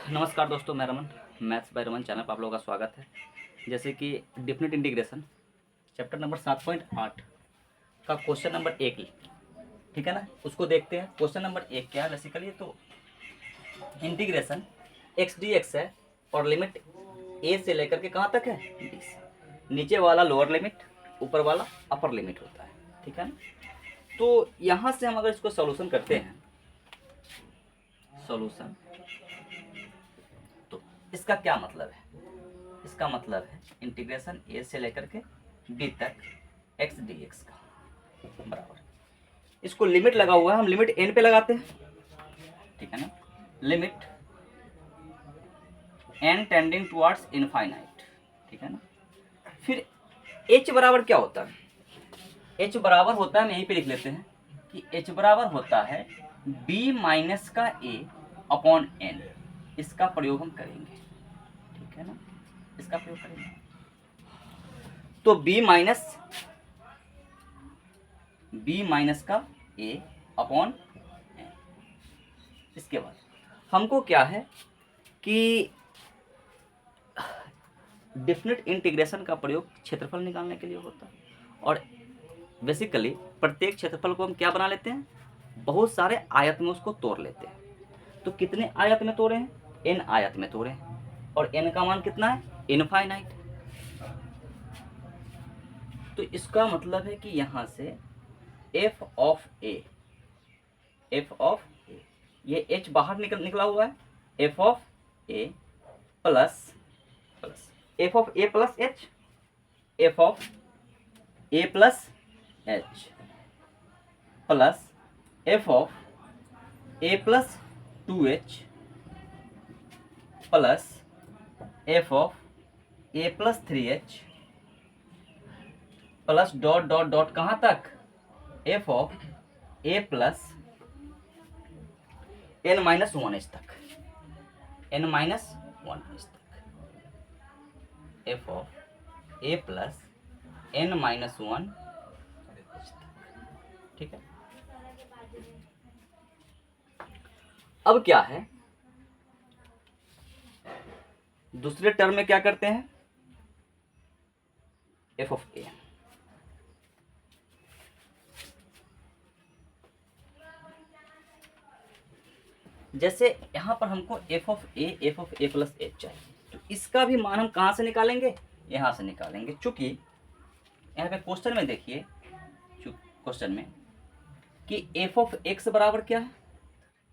नमस्कार दोस्तों, मैं Raman, maths by Raman channel पर आप लोगों का स्वागत है। जैसे कि डिफिनिट इंटीग्रेशन चैप्टर नंबर 7.8 का क्वेश्चन नंबर 1, ठीक है ना, उसको देखते हैं। क्वेश्चन नंबर 1 क्या है बेसिकली, तो इंटीग्रेशन एक्स डी एक्स है और लिमिट ए से लेकर के कहाँ तक है, बी से। नीचे वाला लोअर लिमिट, ऊपर वाला अपर लिमिट होता है, ठीक है ना। तो यहाँ से हम अगर इसको सॉल्यूशन करते हैं, सॉल्यूशन, तो इसका क्या मतलब है? इसका मतलब है इंटीग्रेशन ए से लेकर के बी तक एक्स डी एक्स का बराबर, इसको लिमिट लगा हुआ है, हम लिमिट एन पे लगाते हैं, ठीक है ना। Limit n tending towards infinite, ठीक है ना। फिर एच बराबर क्या होता है? एच बराबर होता है, हम यहीं पे लिख लेते हैं कि एच बराबर होता है बी माइनस का ए अपॉन एन। इसका प्रयोग हम करेंगे, ठीक है ना, इसका प्रयोग करेंगे। तो बी माइनस का ए अपॉन एन। इसके बाद हमको क्या है कि डिफिनिट इंटीग्रेशन का प्रयोग क्षेत्रफल निकालने के लिए होता है, और बेसिकली प्रत्येक क्षेत्रफल को हम क्या बना लेते हैं, बहुत सारे आयत में उसको तोड़ लेते हैं। तो कितने आयत में तोड़े हैं? एन आयत में तोड़े हैं, और एन का मान कितना है? इनफाइनाइट। तो इसका मतलब है कि यहाँ से एफ ऑफ ए, ये एच बाहर निकला हुआ है, F of A plus F of A plus H, F of A plus h plus F of A plus 2h plus F of A plus 3h plus dot dot dot कहाँ तक, F of A plus n minus 1h तक, n minus 1h तक, F of A plus n minus 1h तक, ठीक है। अब क्या है, दूसरे टर्म में क्या करते हैं, एफ ऑफ ए, जैसे यहां पर हमको F of A plus H चाहिए, तो इसका भी मान हम कहां से निकालेंगे, यहां से निकालेंगे। चूंकि यहाँ पे क्वेश्चन में देखिए, क्वेश्चन में कि एफ ऑफ एक्स बराबर क्या है,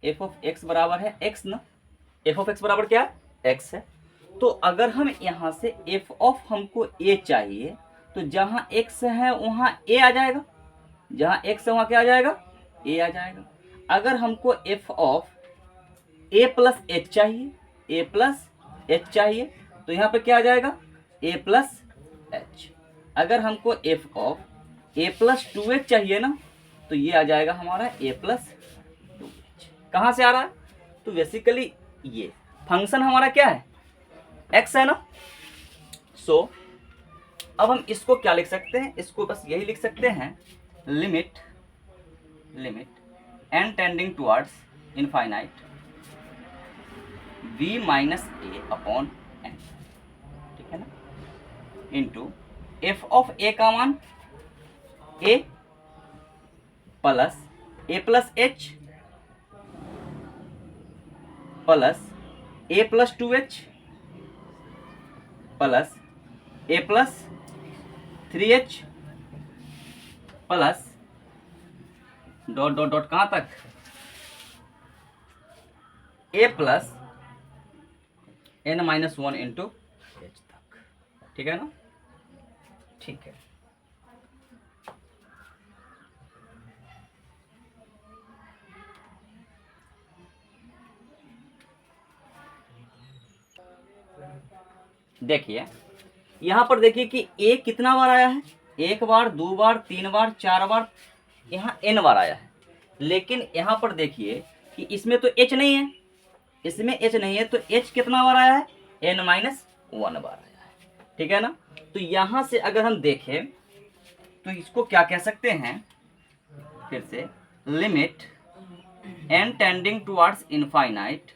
एफ ऑफ एक्स बराबर है एक्स ना, एफ ऑफ एक्स बराबर क्या है, एक्स है। तो अगर हम यहाँ से एफ ऑफ हमको ए चाहिए, तो जहाँ एक्स है वहाँ ए आ जाएगा, जहाँ एक्स है वहाँ क्या आ जाएगा, ए आ जाएगा। अगर हमको F of A plus H चाहिए, ए प्लस एच चाहिए, तो यहाँ पे क्या आ जाएगा, ए प्लस एच। अगर हमको F of A plus 2h चाहिए ना, तो ये आ जाएगा हमारा ए प्लस 2h। कहाँ से आ रहा है, तो बेसिकली ये फंक्शन हमारा क्या है, एक्स है ना। सो अब हम इसको क्या लिख सकते हैं, इसको बस यही लिख सकते हैं, limit n tending towards infinite v minus a upon n, ठीक है ना, इंटू एफ ऑफ ए का मान a plus h plus a plus 2h plus a plus 3h plus dot dot dot कहाँ तक, a plus n minus 1 into h तक, ठीक है ना, ठीक है। देखिए यहाँ पर देखिए कि ए कितना बार आया है, एक बार, दो बार, तीन बार, चार बार, यहाँ n बार आया है। लेकिन यहाँ पर देखिए कि इसमें तो h नहीं है, इसमें h नहीं है, तो h कितना बार आया है, n माइनस 1 बार आया है, ठीक है ना। तो यहाँ से अगर हम देखें तो इसको क्या कह सकते हैं, फिर से limit n tending towards infinite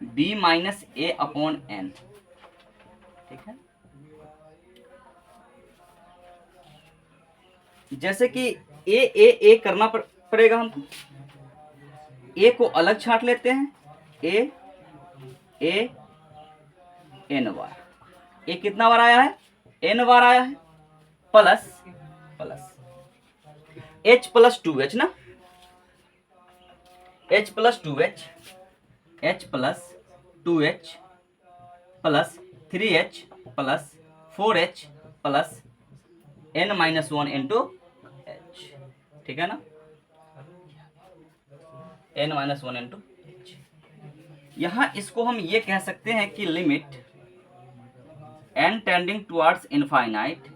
b minus a upon n, ठीक है। जैसे कि ए करना पड़ेगा हमको, ए को अलग छांट लेते हैं, ए एन बार, ए कितना बार आया है, एन बार आया है, प्लस एच प्लस 2h ना, H plus 2h, H plus 2h plus 3h plus 4h plus n minus 1 into H, ठीक है ना, n माइनस 1 इंटू एच। यहां इसको हम ये कह सकते हैं कि limit n tending towards infinite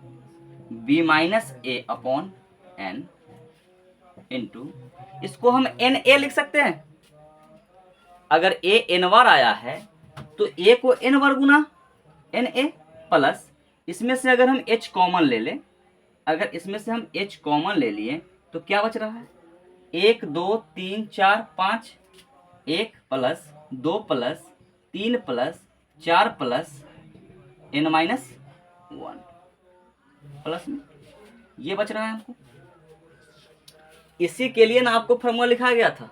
b minus a upon n into, इसको हम एन ए लिख सकते हैं। अगर ए एन बार आया है तो ए को एन बार गुना एन ए, प्लस इसमें से अगर हम एच कॉमन ले लें, अगर इसमें से हम एच कॉमन ले लिए तो क्या बच रहा है, 1 2 3 4 5, 1 plus 2 plus 3 plus 4 plus n minus 1, plus में ये बच रहा है हमको। इसी के लिए ना आपको फॉर्मूला लिखा गया था,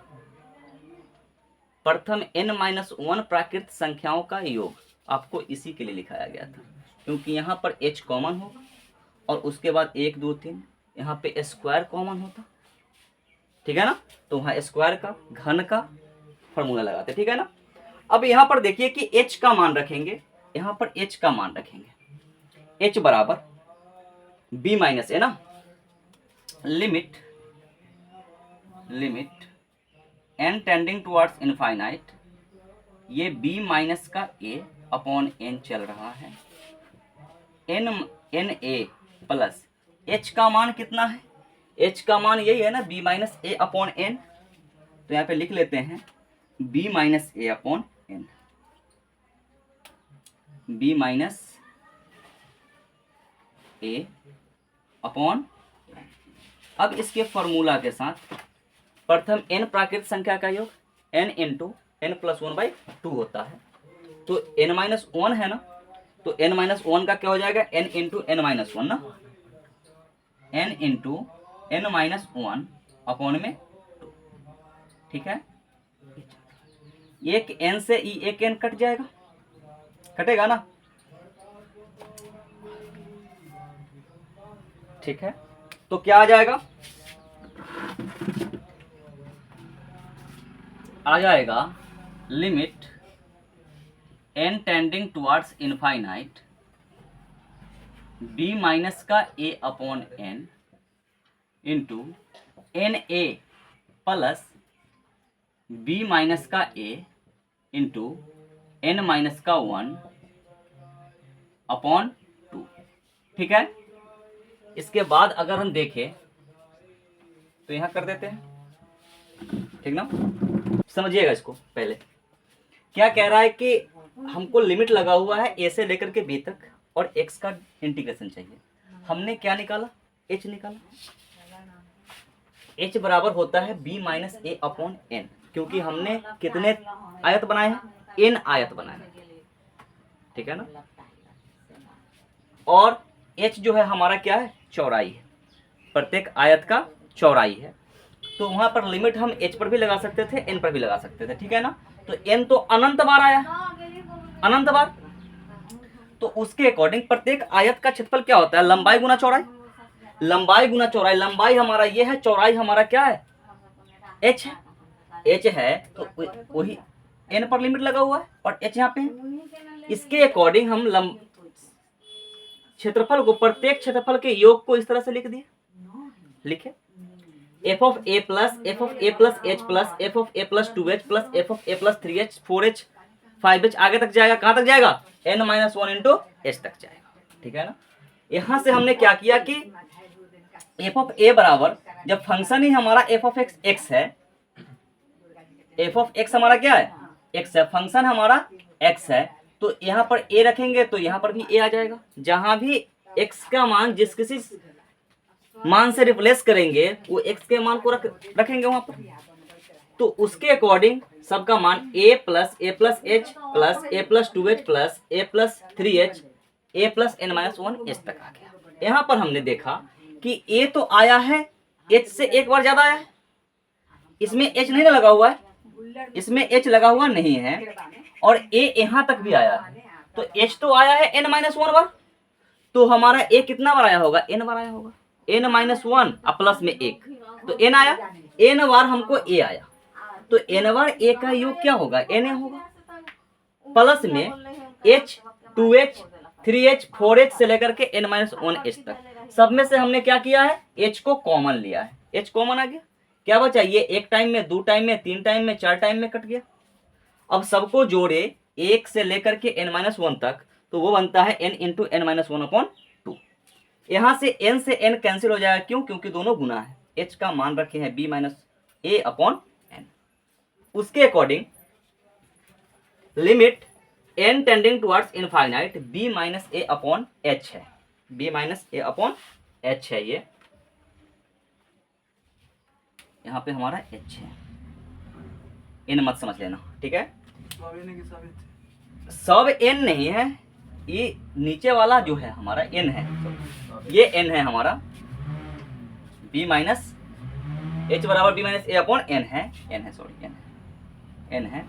प्रथम n माइनस 1 प्राकृत संख्याओं का योग, आपको इसी के लिए लिखाया गया था, क्योंकि यहाँ पर h कॉमन होगा और उसके बाद 1 2 3 यहाँ पे स्क्वायर कॉमन होता, ठीक है ना, तो वहाँ स्क्वायर का घन का फॉर्मूला लगाते, ठीक है ना। अब यहाँ पर देखिए कि h का मान रखेंगे, यहाँ पर h का मान रखेंगे, h बराबर b माइनस ए ना, limit n tending towards infinite, ये b माइनस का a अपॉन n चल रहा है, n a प्लस h का मान कितना है, h का मान यही है ना, b minus a upon n, तो यहाँ पे लिख लेते हैं b minus a upon n, b minus a upon, अब इसके फॉर्मूला के साथ प्रथम n प्राकृत संख्या का योग n इंटू n प्लस 1/2 होता है, तो n माइनस 1 है ना, तो n माइनस 1 का क्या हो जाएगा, n इंटू n माइनस 1 ना, n into n minus 1 upon में 2, ठीक है। एक n से एक n कट जाएगा, कटेगा ना, ठीक है, तो क्या आ जाएगा, आ जाएगा limit n tending towards infinite b minus का a upon n into n A plus b minus का a इंटू n माइनस का 1 अपॉन 2, ठीक है। इसके बाद अगर हम देखें तो यहां कर देते हैं, ठीक ना, समझिएगा इसको। पहले क्या कह रहा है कि हमको लिमिट लगा हुआ है a से लेकर के b तक और x का इंटीग्रेशन चाहिए, हमने क्या निकाला, h निकाला, h बराबर होता है b minus a upon n, क्योंकि हमने कितने आयत बनाए हैं, n आयत बनाए हैं, ठीक है ना, और h जो है हमारा क्या है, चौड़ाई है, प्रत्येक आयत का चौड़ाई है, तो वहां पर लिमिट हम h पर भी लगा सकते थे, n पर भी लगा सकते थे, ठीक है ना। तो n तो अनंत बार आया, अनंत बार, तो उसके अकॉर्डिंग प्रत्येक आयत का क्षेत्रफल क्या होता है, लंबाई गुना चौड़ाई, लंबाई गुना चौड़ाई, लंबाई हमारा ये है, चौड़ाई हमारा क्या है, h है, h है, तो वही n पर लिमिट लगा हुआ है और h यहाँ पे है। इसके अकॉर्डिंग हम क्षेत्रफल को, प्रत्येक क्षेत्रफल के योग को इस तरह से लिख दिए, लिखे f of a plus f of a plus h plus f of a plus 2h plus f of a plus 3h 4h 5h आगे तक जाएगा, कहां तक जाएगा, n माइनस 1 इंटू h तक जाएगा, ठीक है ना। यहां से हमने क्या किया कि f ऑफ a बराबर, जब फंक्शन ही हमारा f ऑफ x है, f ऑफ x हमारा क्या है, x है, फंक्शन हमारा x है, तो यहाँ पर a रखेंगे तो यहाँ पर भी a आ जाएगा, जहां भी x का मान जिस किसी मान से रिप्लेस करेंगे वो x के मान को रखेंगे वहां पर, तो उसके अकॉर्डिंग सबका मान a plus H plus a plus 2H plus a plus 3H a plus n-1 तक आ गया। यहाँ पर हमने देखा कि a तो आया है, h से एक बार ज्यादा आया है, इसमें h नहीं लगा हुआ है, इसमें h लगा हुआ नहीं है, और a यहाँ तक भी आया है, तो h तो आया है n-1 बार, तो हमारा a कितना बार आया होगा, n बार आया होगा, n-1 प्लस में 1, तो n आया, n बार हमको a आया, तो n बार a का योग क्या होगा, na होगा, प्लस में h 2h 3h 4h से लेकर के n-1h तक, सब में से हमने क्या किया है, h को कॉमन लिया है, h कॉमन आ गया, क्या बचा, ये एक टाइम में, दो टाइम में, तीन टाइम में, चार टाइम में कट गया। अब सबको जोड़े 1 से लेकर के n-1 तक, तो वो बनता है n इंटू n-1/2। यहां से n से n कैंसिल हो जाएगा, क्यों, क्योंकि दोनों गुना है, h का मान रखे हैं b माइनस a/n। उसके according limit n tending towards infinite b minus a/h है, b माइनस a/h है, ये यहाँ पे हमारा h है, n मत समझ लेना, ठीक है, सब n नहीं है, ये नीचे वाला जो है हमारा n है, ये n है हमारा, b माइनस h बराबर b माइनस a/n है, n है, सॉरी n है,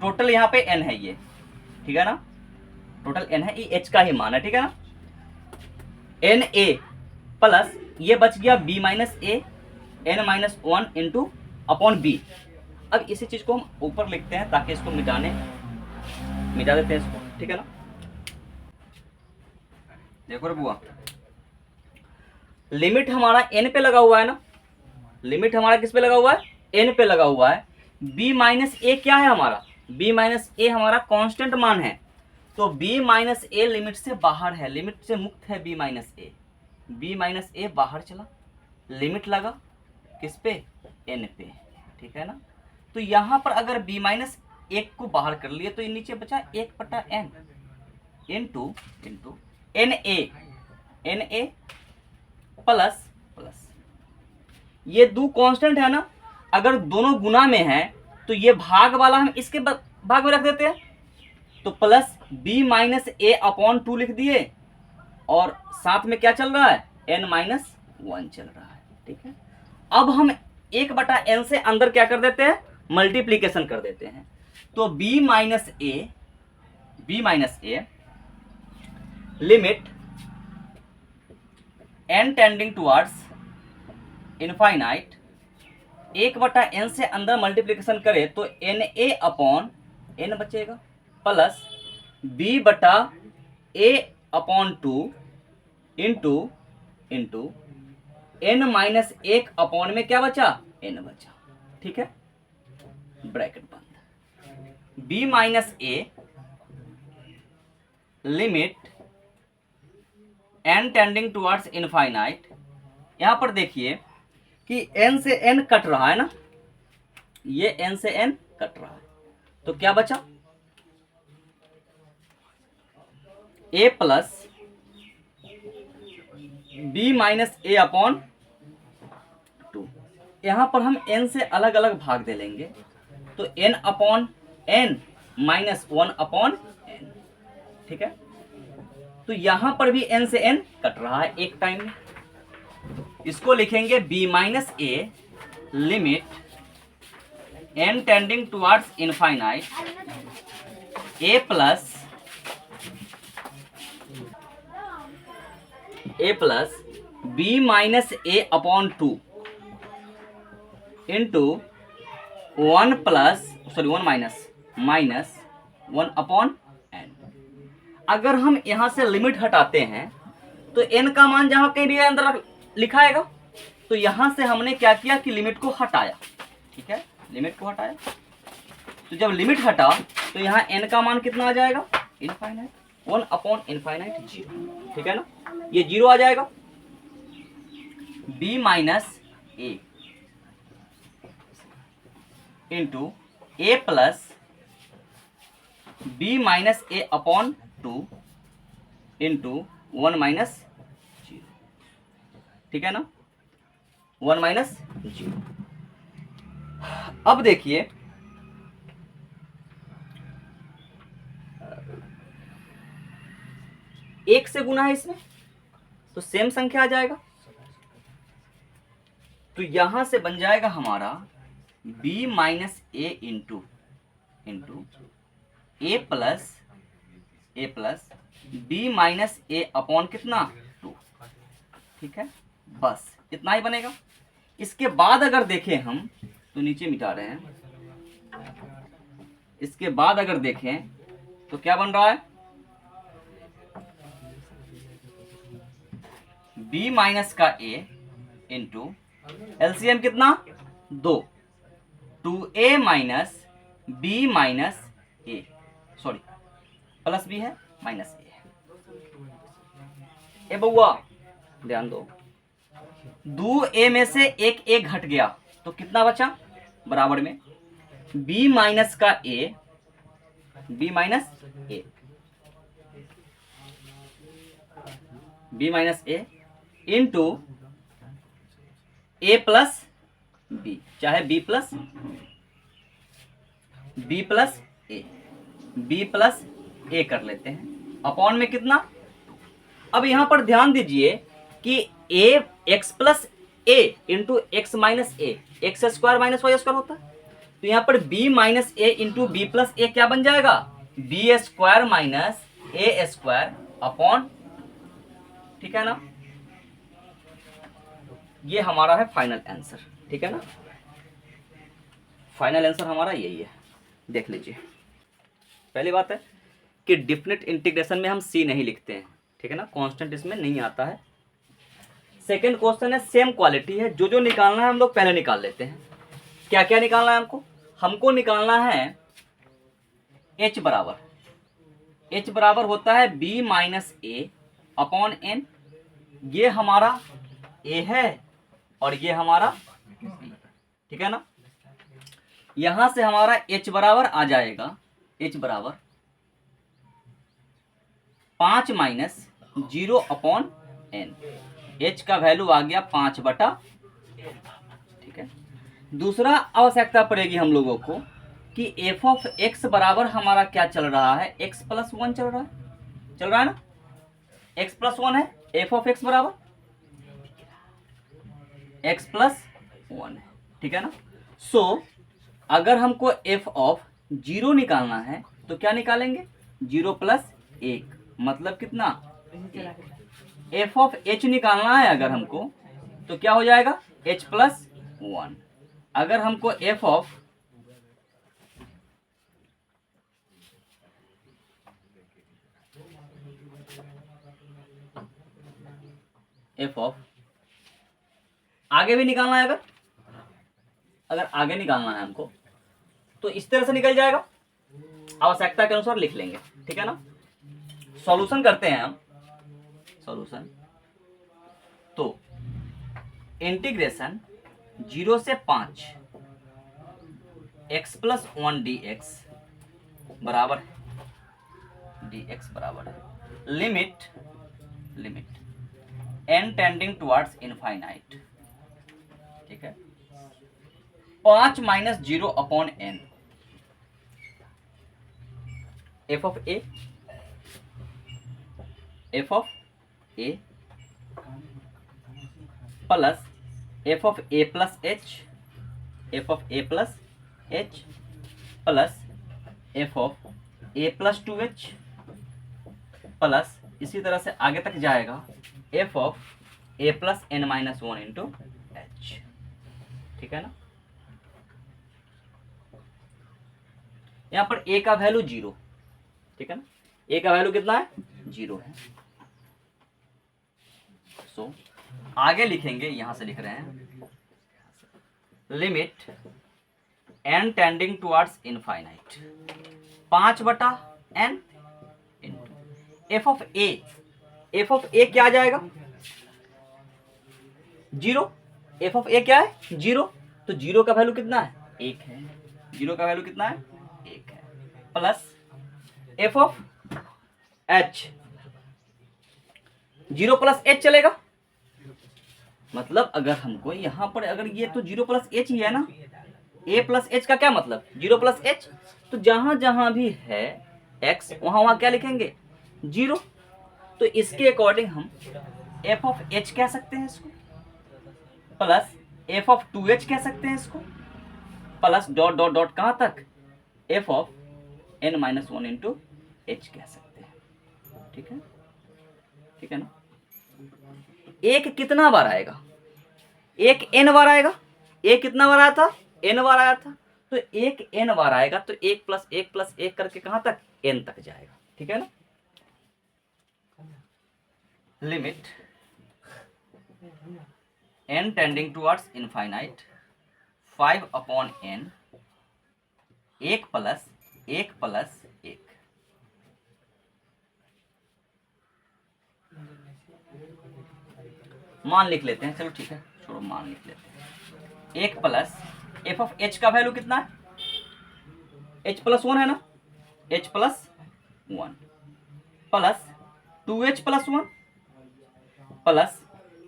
टोटल यहाँ पे n है ये, ठीक है ना, टोटल n है, ये h का ही मान है, ठीक है ना, na प्लस ये बच गया b minus a n-1 into upon b। अब इसी चीज को हम ऊपर लिखते हैं ताकि इसको मिटा देते हैं इसको, ठीक है ना, देखो रे बुआ, लिमिट हमारा n पे लगा हुआ है ना, लिमिट हमारा किस पे लगा हुआ है, n पे लगा हुआ है, b माइनस a क्या है हमारा, b माइनस a हमारा कांस्टेंट मान है, तो b माइनस a लिमिट से बाहर है, लिमिट से मुक्त है b माइनस a बाहर चला, लिमिट लगा किस पे, n पे, ठीक है ना, तो यहां पर अगर b माइनस 1 को बाहर कर लिए तो ये नीचे बचा 1/n इंटू na प्लस ये दो कांस्टेंट है ना, अगर दोनों गुना में है तो ये भाग वाला हम इसके भाग में रख देते हैं, तो प्लस b माइनस a/2 लिख दिए, और साथ में क्या चल रहा है, n-1 चल रहा है, ठीक है। अब हम 1/n से अंदर क्या कर देते हैं, मल्टीप्लीकेशन कर देते हैं, तो b minus a limit n tending towards infinite 1/n से अंदर मल्टीप्लीकेशन करें तो na/n बचेगा, प्लस b/a/2 इंटू n-1 में क्या बचा, n बचा, ठीक है, ब्रैकेट बंद, b minus a limit n tending towards infinite, यहां पर देखिए कि n से n कट रहा है ना, ये n से n कट रहा है, तो क्या बचा, a plus b minus a/2। यहां पर हम n से अलग अलग भाग दे लेंगे, तो n/n माइनस 1/n, ठीक है, तो यहां पर भी n से n कट रहा है एक टाइम में, इसको लिखेंगे b minus a limit n tending towards infinite a plus b minus a/2 into 1 minus 1/n। अगर हम यहां से लिमिट हटाते हैं तो n का मान जहां कहीं भी अंदर लिखा आएगा, तो यहां से हमने क्या किया कि लिमिट को हटाया, ठीक है, लिमिट को हटाया, तो जब लिमिट हटा तो यहाँ n का मान कितना आ जाएगा, इनफाइनाइट, 1/∞, 0, ठीक है ना, ये 0 आ जाएगा, b minus a into a plus b minus a/2 into 1 minus 0, ठीक है ना, 1 माइनस 0। अब देखिए एक से गुना है इसमें, तो सेम संख्या आ जाएगा, तो यहां से बन जाएगा हमारा b minus A into A plus B minus a upon कितना 2। ठीक है, बस इतना ही बनेगा। इसके बाद अगर देखें हम, तो नीचे मिटा रहे हैं, इसके बाद अगर देखें तो क्या बन रहा है, b माइनस का a इंटू एलसीएम कितना 2, 2a minus b minus a, sorry plus b है माइनस a है। ए बउआ ध्यान दो, 2a में से एक a घट गया तो कितना बचा, बराबर में b माइनस का a, b minus a, b minus a into a plus b, चाहे b प्लस a कर लेते हैं, अपॉन में कितना। अब यहां पर ध्यान दीजिए कि a x plus a into x minus A, x square minus y square होता है, तो यहां पर b minus A into B plus A क्या बन जाएगा, B square minus A square upon, ठीक है ना, ये हमारा है फाइनल आंसर। ठीक है ना, फाइनल आंसर हमारा यही है, देख लीजिए। पहली बात है कि डिफिनिट इंटीग्रेशन में हम c नहीं लिखते हैं, ठीक है ना, कांस्टेंट इसमें नहीं आता है। सेकंड क्वेश्चन है सेम क्वालिटी है, जो जो निकालना है हम लोग पहले निकाल लेते हैं। क्या क्या निकालना है हमको निकालना है h बराबर होता है b minus a upon n, ये हमारा a है और ये हमारा b, ठीक है ना। यहां से हमारा h बराबर आ जाएगा, h बराबर 5 माइनस 0 अपॉन n, h का वैल्यू आ गया 5/, ठीक है। दूसरा आवश्यकता पड़ेगी हम लोगों को कि f ऑफ x बराबर हमारा क्या चल रहा है, x प्लस 1 चल रहा है ना, x प्लस 1 है, f ऑफ x बराबर x प्लस 1 है, ठीक है ना। सो अगर हमको f ऑफ 0 निकालना है तो क्या निकालेंगे, 0 प्लस 1 मतलब कितना, f ऑफ h निकालना है अगर हमको तो क्या हो जाएगा, h प्लस 1। अगर हमको f ऑफ आगे भी निकालना है, अगर आगे निकालना है हमको तो इस तरह से निकल जाएगा, आवश्यकता के अनुसार लिख लेंगे, ठीक है ना। सॉल्यूशन करते हैं हम, सॉल्यूशन तो इंटीग्रेशन 0 से 5 x प्लस 1 dx बराबर है limit n tending towards infinite, ठीक है, 5 minus 0 upon n, f of a plus f of a plus h plus f of a plus 2h plus इसी तरह से आगे तक जाएगा f of a plus n minus 1 into h, ठीक है ना। यहां पर a का वैल्यू 0, ठीक है ना, a का वैल्यू कितना है, 0 है। सो आगे लिखेंगे, यहां से लिख रहे हैं limit n tending towards infinite 5/n into f of a क्या आ जाएगा, 0, f ऑफ a क्या है 0, तो 0 का वैल्यू कितना है 1 है, 0 का वैल्यू कितना है 1 है, plus f of h, 0 plus h चलेगा, मतलब अगर हमको यहां पर अगर ये तो 0 प्लस h ही है ना, ए प्लस एच का क्या मतलब, 0 प्लस एच। तो जहां जहां भी है एक्स वहां वहां क्या लिखेंगे, 0। तो इसके अकॉर्डिंग हम एफ ऑफ एच कह सकते हैं इसको, प्लस एफ ऑफ 2h कह सकते हैं इसको, प्लस डॉट डॉट डॉट कहां तक, F of n-1 into H कह सकते हैं। ठीक है, ठीक है ना। एक कितना बार आएगा, एक n बार आएगा, एक कितना बार आया था, n बार आया था। तो एक n बार आएगा तो 1 + 1 + 1 करके कहां तक, n तक जाएगा। ठीक है ना। Limit n tending towards infinite 5/n 1 + 1 + 1। मान लिख लेते हैं, चलो ठीक है, छोड़ो मान लिख लेते हैं। 1 प्लस एफ ऑफ एच का वैल्यू कितना है, h+1 है ना, h+1 plus 2h+1 plus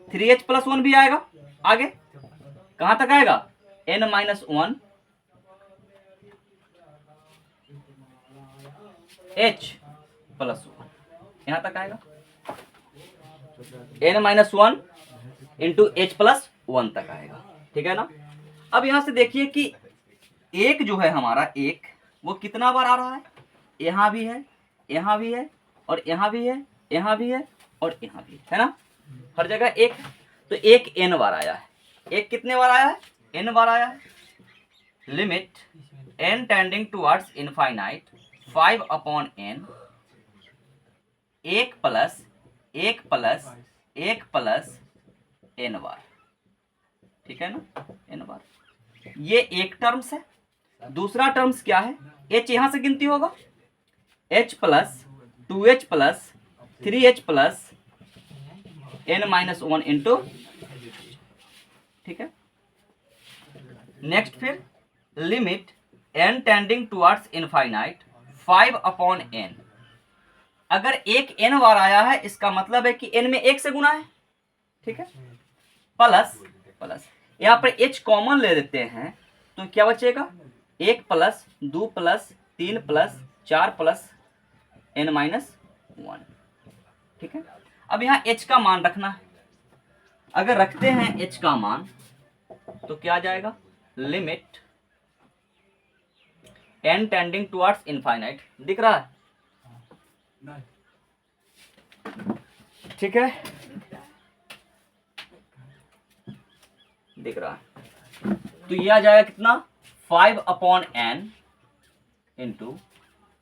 3h+1 भी आएगा आगे, कहां तक आएगा, n-1 h+1 यहां तक आएगा, n-1 इंटू h+1 तक आएगा। ठीक है ना। अब यहां से देखिए कि एक जो है हमारा एक, वो कितना बार आ रहा है, यहां भी है, यहां भी है, और यहां भी है, यहां भी है, और यहां भी है ना, हर जगह एक। तो एक n बार आया है, एक कितने बार आया है, n बार आया है। Limit n tending towards infinite 5/n 1 + 1 + 1 + n बार। ठीक है ना, n बार। ये एक टर्म्स है। दूसरा टर्म्स क्या है, h यहां से गिनती होगा, h + 2h + 3h + n-1 into. ठीक है। नेक्स्ट फिर limit n tending towards infinite 5/n। अगर एक n बार आया है इसका मतलब है कि n में 1 से गुना है। ठीक है, प्लस प्लस यहाँ पर h कॉमन ले लेते हैं तो क्या बचेगा, 1 + 2 + 3 + 4 + n-1। ठीक है। अब यहाँ h का मान रखना है, अगर रखते हैं h का मान तो क्या आ जाएगा, limit n tending towards infinite, दिख रहा है। ठीक है, दिख रहा है। तो ये आ जाएगा कितना, 5/n into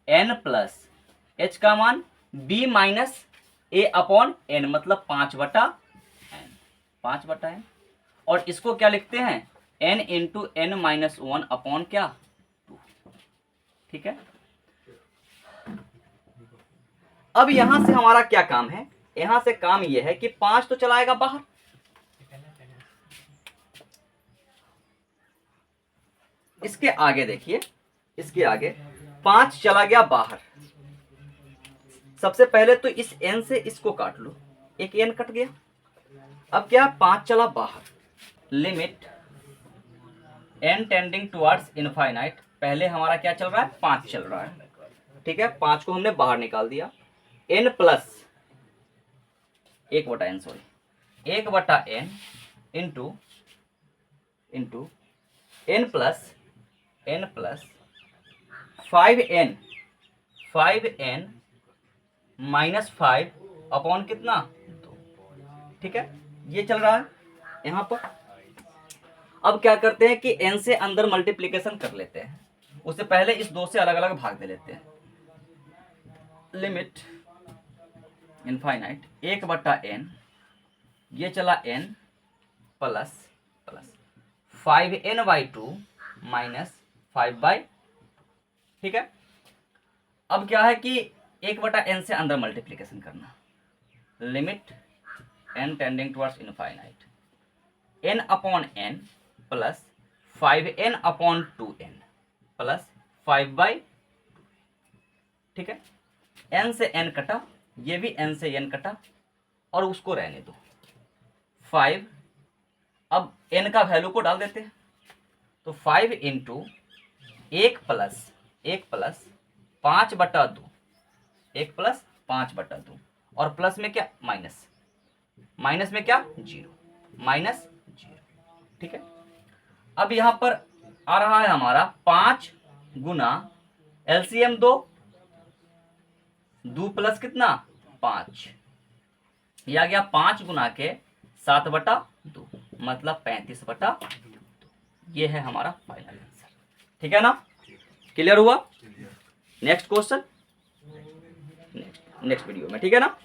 n plus h का मान b माइनस a/n, मतलब 5/n, 5/n। और इसको क्या लिखते हैं, n इंटू n-1 अपॉन क्या, 2। ठीक है। अब यहां से हमारा क्या काम है, यहां से काम यह है कि 5 तो चलाएगा बाहर, इसके आगे देखिए, इसके आगे 5 चला गया बाहर। सबसे पहले तो इस n से इसको काट लो, एक n कट गया। अब क्या, 5 चला बाहर। Limit n tending towards infinite, पहले हमारा क्या चल रहा है, 5 चल रहा है। ठीक है, 5 को हमने बाहर निकाल दिया। n plus 1/n, sorry 1/n into n plus 5n -5 upon कितना, 2। ठीक है, ये चल रहा है यहां पर। अब क्या करते हैं कि n से अंदर मल्टीप्लीकेशन कर लेते हैं, उससे पहले इस 2 से अलग अलग भाग दे लेते हैं। लिमिट इनफाइनाइट 1/n, ये चला n प्लस 5n/2 -5/, ठीक है। अब क्या है कि 1/n से अंदर मल्टीप्लीकेशन करना। Limit n tending towards infinite n/n plus 5n/2n plus 5/, ठीक है। n से n कटा, ये भी n से n कटा, और उसको रहने दो 5। अब n का वैल्यू को डाल देते हैं, तो 5 इंटू 1 प्लस 5/2, 1 प्लस 5/2, और प्लस में क्या माइनस, माइनस में क्या 0, -0। ठीक है। अब यहां पर आ रहा है हमारा 5 गुना एलसीएम 2 प्लस कितना 5, ये आ गया 5 गुना के 7/2, मतलब 35/2। ये है हमारा फाइनल आंसर। ठीक है ना, क्लियर हुआ। नेक्स्ट क्वेश्चन नेक्स्ट वीडियो में, ठीक है ना।